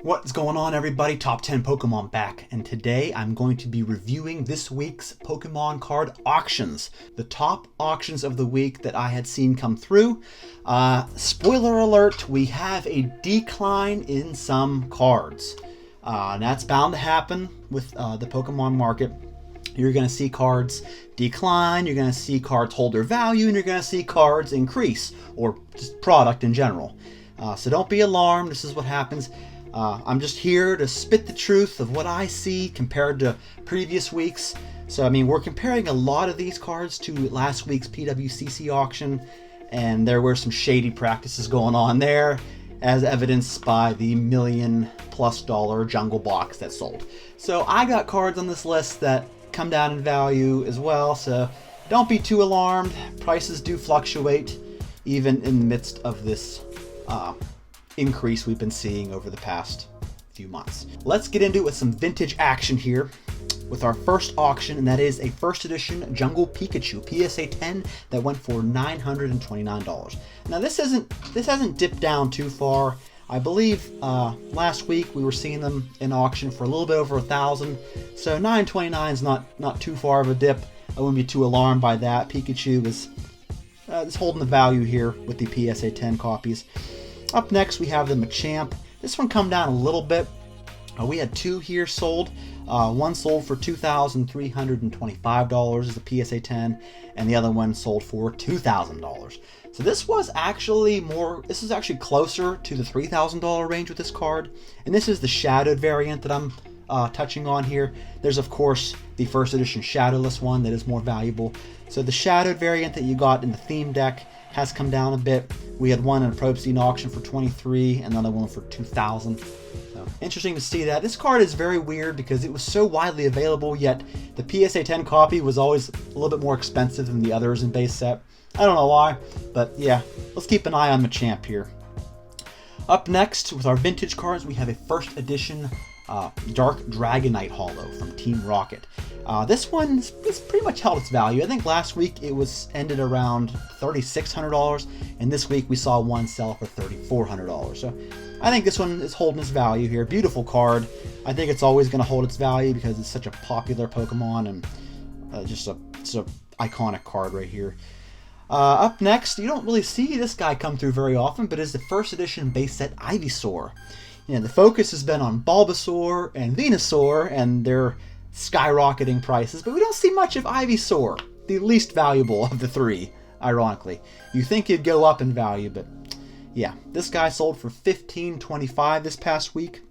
What's going on, everybody? Top 10 Pokemon back, and today I'm going to be reviewing this week's Pokemon card auctions. The top auctions of the week that I had seen come through. Spoiler alert, we have a decline in some cards. And that's bound to happen with the Pokemon market. You're going to see cards decline, you're going to see cards hold their value, and you're going to see cards increase, or just product in general. So don't be alarmed, this is what happens. I'm just here to spit the truth of what I see compared to previous weeks. So, I mean, we're comparing a lot of these cards to last week's PWCC auction, and there were some shady practices going on there, as evidenced by the $1 million+ jungle box that sold. So I got cards on this list that come down in value as well, so don't be too alarmed. Prices do fluctuate, even in the midst of this increase we've been seeing over the past few months. Let's get into it with some vintage action here with our first auction, and that is a first edition Jungle Pikachu PSA 10 that went for $929. Now this hasn't dipped down too far. I believe last week we were seeing them in auction for a little bit over $1,000, so $929 is not too far of a dip. I wouldn't be too alarmed by that. Pikachu is holding the value here with the PSA 10 copies. Up next, we have the Machamp. This one come down a little bit. We had two here sold. One sold for $2,325 as the PSA 10, and the other one sold for $2,000. So this was actually closer to the $3,000 range with this card. And this is the shadowed variant that I'm touching on here. There's, of course, the first edition shadowless one that is more valuable. So the shadowed variant that you got in the theme deck has come down a bit. We had one in a Probstein auction for $23, and another one for $2,000. So interesting to see that. This card is very weird because it was so widely available, yet the PSA 10 copy was always a little bit more expensive than the others in base set. I don't know why, but yeah, let's keep an eye on Machamp here. Up next, with our vintage cards, we have a first edition Dark Dragonite Holo from Team Rocket. This one is pretty much held its value. I think last week it was ended around $3,600, and this week we saw one sell for $3,400. So I think this one is holding its value here. Beautiful card. I think it's always going to hold its value because it's such a popular Pokemon, and just a iconic card right here. Up next, you don't really see this guy come through very often, but is the first edition base set Ivysaur. You know, the focus has been on Bulbasaur and Venusaur and their skyrocketing prices, but we don't see much of Ivysaur, the least valuable of the three, ironically. You think he'd go up in value, but yeah, this guy sold for $1,525 this past week.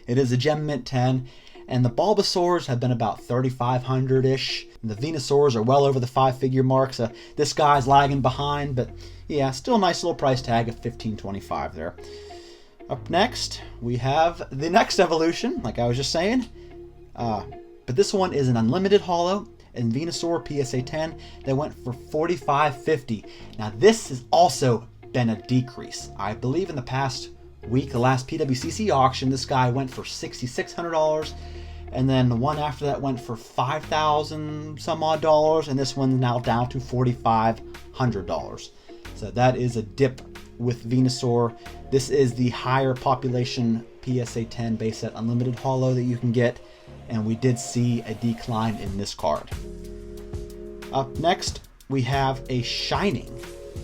It is a Gem Mint 10, and the Bulbasaurs have been about $3,500-ish. The Venusaurs are well over the 5-figure mark, so this guy's lagging behind, but yeah, still a nice little price tag of $1,525 there. Up next, we have the next evolution, like I was just saying. But this one is an unlimited holo and Venusaur PSA 10 that went for $45.50. Now this has also been a decrease. I believe in the past week, the last PWCC auction, this guy went for $6,600, and then the one after that went for $5,000 some odd dollars, and this one's now down to $4,500. So that is a dip with Venusaur. This is the higher population PSA 10 base set unlimited holo that you can get, and we did see a decline in this card. Up next, we have a Shining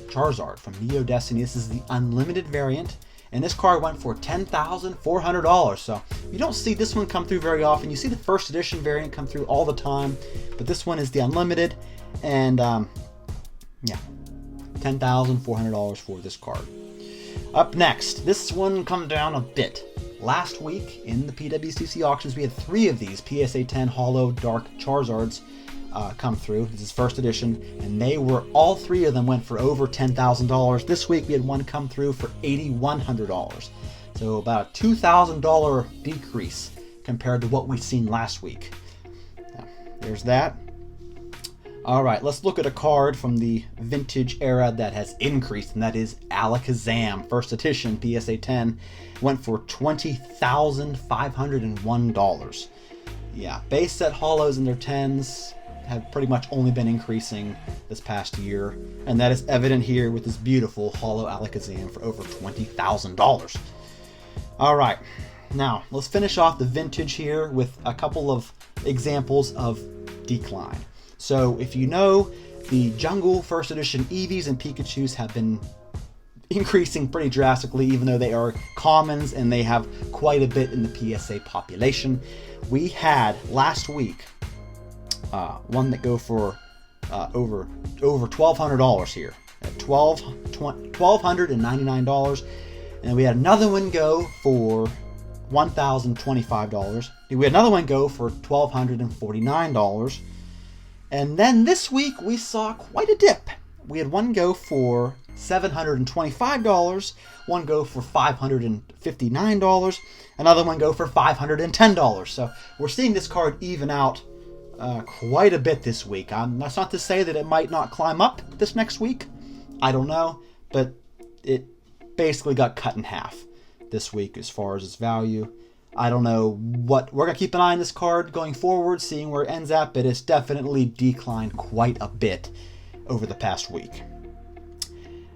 Charizard from Neo Destiny. This is the unlimited variant, and this card went for $10,400. So you don't see this one come through very often. You see the first edition variant come through all the time, but this one is the unlimited, and yeah, $10,400 for this card. Up next, this one come down a bit. Last week in the PWCC auctions, we had 3 of these PSA 10 Holo Dark Charizards come through. This is first edition, and all 3 of them went for over $10,000. This week we had one come through for $8,100. So about a $2,000 decrease compared to what we've seen last week. There's that. All right, let's look at a card from the vintage era that has increased, and that is Alakazam, first edition, PSA 10. Went for $20,501. Yeah, base set holos in their 10s have pretty much only been increasing this past year, and that is evident here with this beautiful holo Alakazam for over $20,000. All right, Now, let's finish off the vintage here with a couple of examples of decline. So if you know, the Jungle First Edition Eevees and Pikachus have been increasing pretty drastically, even though they are commons and they have quite a bit in the PSA population. We had last week one that go for over $1,200 here at $1,299, and we had another one go for $1,025. We had another one go for $1,249, and then this week we saw quite a dip. We had one go for $725, one go for $559, another one go for $510. So we're seeing this card even out quite a bit this week. That's not to say that it might not climb up this next week. I don't know, but it basically got cut in half this week as far as its value. I don't know what, we're going to keep an eye on this card going forward, seeing where it ends up, but it's definitely declined quite a bit over the past week.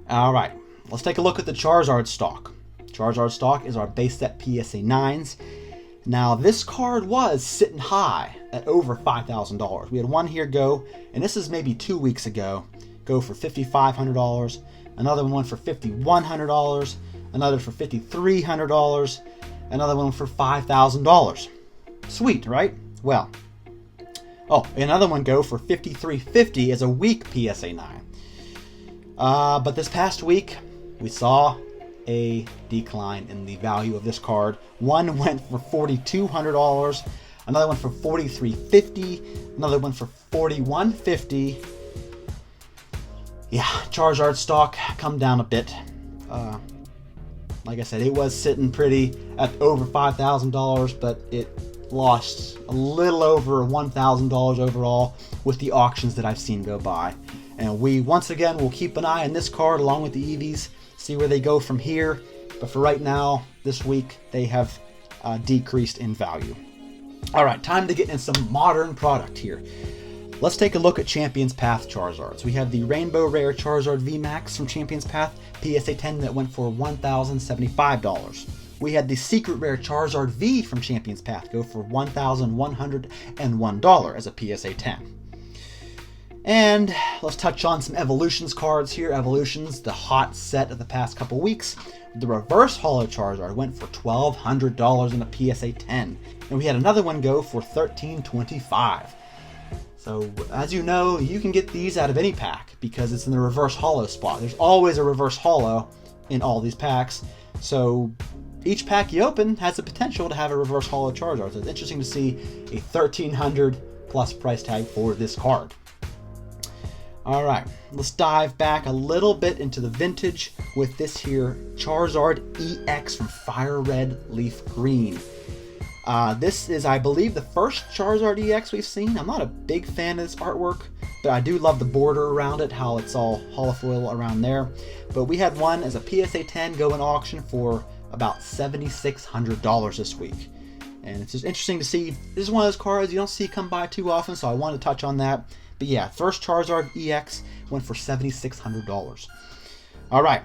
All right, let's take a look at the Charizard stock. Charizard stock is our base set PSA 9s. Now, this card was sitting high at over $5,000. We had one here go, and this is maybe 2 weeks ago, go for $5,500. Another one for $5,100. Another for $5,300. Another one for $5,000. Sweet, right? Well, another one go for $5,350 as a weak PSA 9. But this past week, we saw a decline in the value of this card. One went for $4,200, another one for $4,350, another one for $4,150. Yeah, Charizard stock come down a bit. Like I said, it was sitting pretty at over $5,000, but it lost a little over $1,000 overall with the auctions that I've seen go by. And we, once again, will keep an eye on this card along with the Eevees, see where they go from here. But for right now, this week, they have decreased in value. All right, time to get in some modern product here. Let's take a look at Champions Path Charizards. We have the Rainbow Rare Charizard VMAX from Champions Path, PSA 10, that went for $1,075. We had the Secret Rare Charizard V from Champions Path go for $1,101 as a PSA 10. And let's touch on some Evolutions cards here. Evolutions, the hot set of the past couple weeks. The Reverse Holo Charizard went for $1,200 in a PSA 10. And we had another one go for $1,325. So, as you know, you can get these out of any pack because it's in the Reverse Holo spot. There's always a Reverse Holo in all these packs. So, each pack you open has the potential to have a Reverse Holo Charizard. So, it's interesting to see a $1,300 plus price tag for this card. All right, let's dive back a little bit into the vintage with this here Charizard EX from Fire Red Leaf Green. This is, I believe, the first Charizard EX we've seen. I'm not a big fan of this artwork, but I do love the border around it, how it's all holofoil around there. But we had one as a PSA 10 go in auction for about $7,600 this week. And it's just interesting to see. This is one of those cards you don't see come by too often, so I wanted to touch on that. But yeah, first Charizard EX went for $7,600. All right,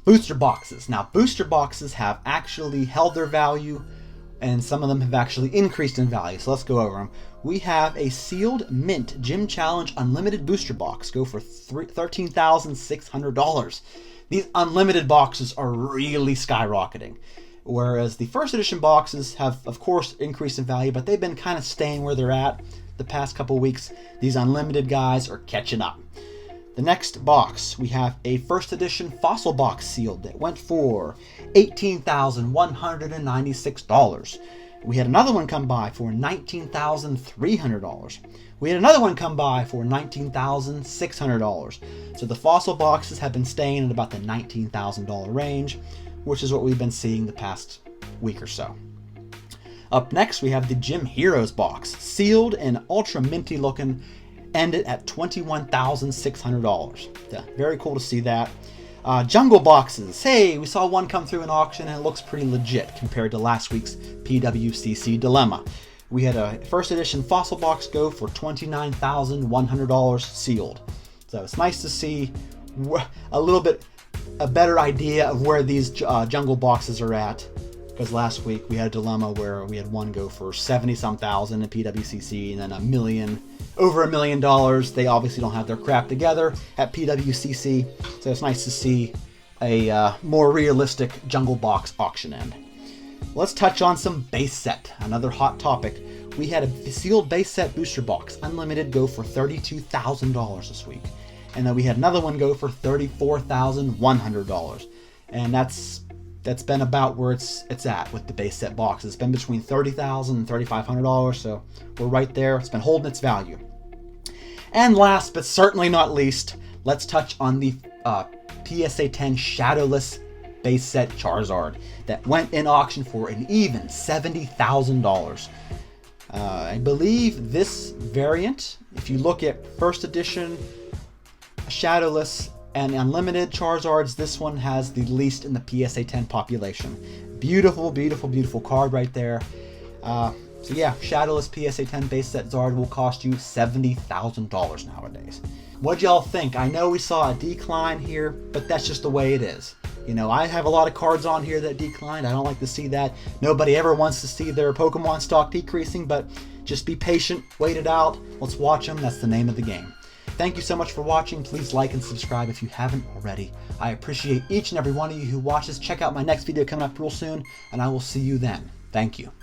booster boxes. Now, booster boxes have actually held their value, and some of them have actually increased in value. So let's go over them. We have a sealed mint Gym Challenge Unlimited booster box go for $13,600. These unlimited boxes are really skyrocketing. Whereas the first edition boxes have, of course, increased in value, but they've been kind of staying where they're at the past couple weeks. These unlimited guys are catching up. The next box, we have a first edition fossil box sealed that went for $18,196. We had another one come by for $19,300. We had another one come by for $19,600. So the fossil boxes have been staying at about the $19,000 range, which is what we've been seeing the past week or so. Up next, we have the Gym Heroes box, sealed and ultra minty looking, ended at $21,600. Yeah, very cool to see that. Jungle boxes. Hey, we saw one come through an auction and it looks pretty legit compared to last week's PWCC Dilemma. We had a first edition fossil box go for $29,100 sealed. So it's nice to see a little bit a better idea of where these jungle boxes are at because last week we had a dilemma where we had one go for 70-some thousand in PWCC and then over $1 million. They obviously don't have their crap together at PWCC, so it's nice to see a more realistic Jungle Box auction end. Let's touch on some base set, another hot topic. We had a sealed base set booster box, unlimited, go for $32,000 this week. And then we had another one go for $34,100. And that's been about where it's at with the base set box. It's been between $30,000 and $3,500, so we're right there. It's been holding its value. And last but certainly not least, let's touch on the PSA 10 Shadowless base set Charizard that went in auction for an even $70,000. I believe this variant, if you look at first edition Shadowless and Unlimited Charizards, this one has the least in the PSA 10 population. Beautiful, beautiful, beautiful card right there. So yeah, Shadowless PSA 10 base set Zard will cost you $70,000 nowadays. What'd y'all think? I know we saw a decline here, but that's just the way it is. You know, I have a lot of cards on here that declined. I don't like to see that. Nobody ever wants to see their Pokemon stock decreasing, but just be patient, wait it out. Let's watch them. That's the name of the game. Thank you so much for watching. Please like and subscribe if you haven't already. I appreciate each and every one of you who watches. Check out my next video coming up real soon, and I will see you then. Thank you.